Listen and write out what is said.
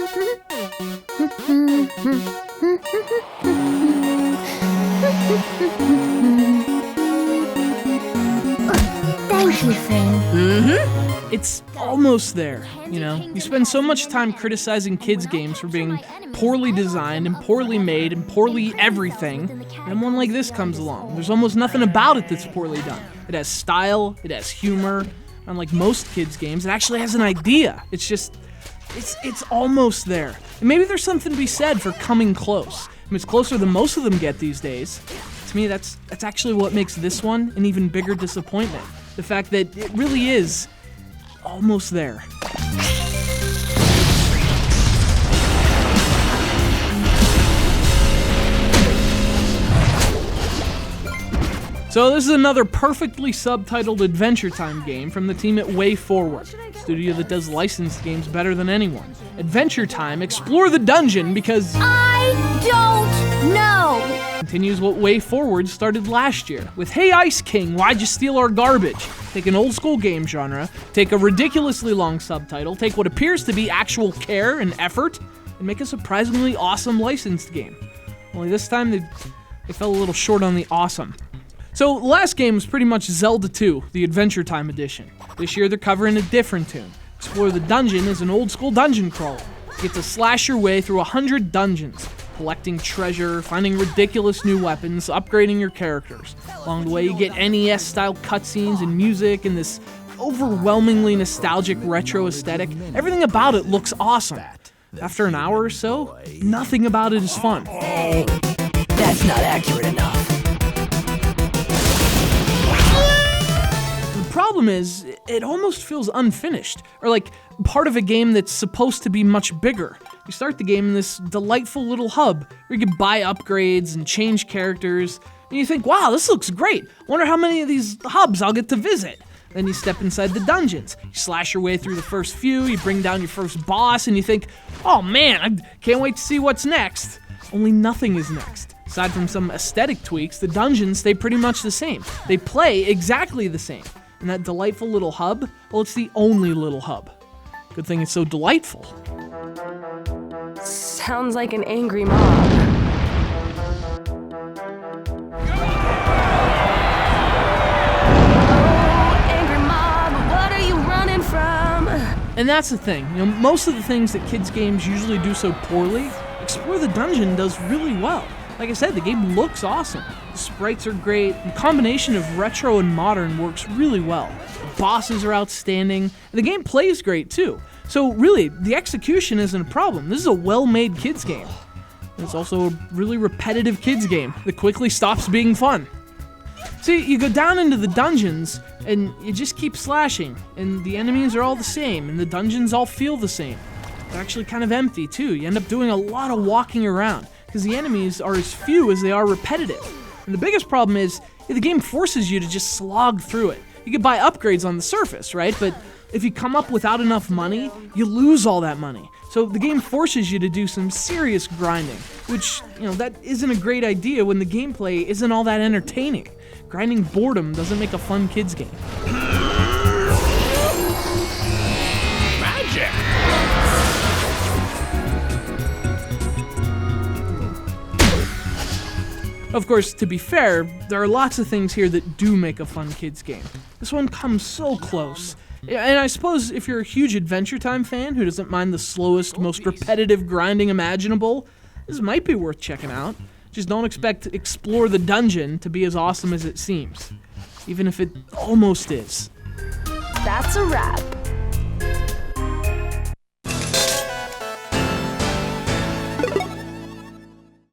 Thank you, friend. It's almost there, you know? You spend so much time criticizing kids' games for being poorly designed and poorly made and poorly everything, and one like this comes along. There's almost nothing about it that's poorly done. It has style, it has humor. Unlike most kids' games, it actually has an idea. It's just, it's almost there. And maybe there's something to be said for coming close. I mean, it's closer than most of them get these days. To me, that's actually what makes this one an even bigger disappointment. The fact that it really is almost there. So this is another perfectly subtitled Adventure Time game from the team at WayForward, a studio that does licensed games better than anyone. Adventure Time, explore the dungeon because I don't know. Continues what WayForward started last year with Hey Ice King, why'd you steal our garbage? Take an old school game genre, take a ridiculously long subtitle, take what appears to be actual care and effort, and make a surprisingly awesome licensed game. Only this time they fell a little short on the awesome. So the last game was pretty much Zelda 2, the Adventure Time edition. This year they're covering a different tune. Explore the Dungeon is an old school dungeon crawler. You get to slash your way through 100 dungeons, collecting treasure, finding ridiculous new weapons, upgrading your characters. Along the way you get NES-style cutscenes and music and this overwhelmingly nostalgic retro aesthetic. Everything about it looks awesome. After an hour or so, nothing about it is fun. Hey, that's not accurate enough. The problem is, it almost feels unfinished, or like part of a game that's supposed to be much bigger. You start the game in this delightful little hub where you can buy upgrades and change characters, and you think, wow, this looks great. Wonder how many of these hubs I'll get to visit. Then you step inside the dungeons. You slash your way through the first few, you bring down your first boss, and you think, oh man, I can't wait to see what's next. Only nothing is next. Aside from some aesthetic tweaks, the dungeons stay pretty much the same. They play exactly the same. And that delightful little hub, well, it's the only little hub. Good thing it's so delightful. Sounds like an angry mob. And that's the thing, you know, most of the things that kids' games usually do so poorly, Explore the Dungeon does really well. Like I said, the game looks awesome. The sprites are great, the combination of retro and modern works really well. The bosses are outstanding, and the game plays great too. So really, the execution isn't a problem. This is a well-made kids game. And it's also a really repetitive kids game that quickly stops being fun. See, you go down into the dungeons, and you just keep slashing, and the enemies are all the same, and the dungeons all feel the same. They're actually kind of empty, too. You end up doing a lot of walking around, because the enemies are as few as they are repetitive. And the biggest problem is, the game forces you to just slog through it. You can buy upgrades on the surface, right? But if you come up without enough money, you lose all that money. So the game forces you to do some serious grinding, which, you know, that isn't a great idea when the gameplay isn't all that entertaining. Grinding boredom doesn't make a fun kids game. Magic! Of course, to be fair, there are lots of things here that do make a fun kids game. This one comes so close. And I suppose if you're a huge Adventure Time fan who doesn't mind the slowest, most repetitive grinding imaginable, this might be worth checking out. Just don't expect Explore the Dungeon to be as awesome as it seems, even if it almost is. That's a wrap.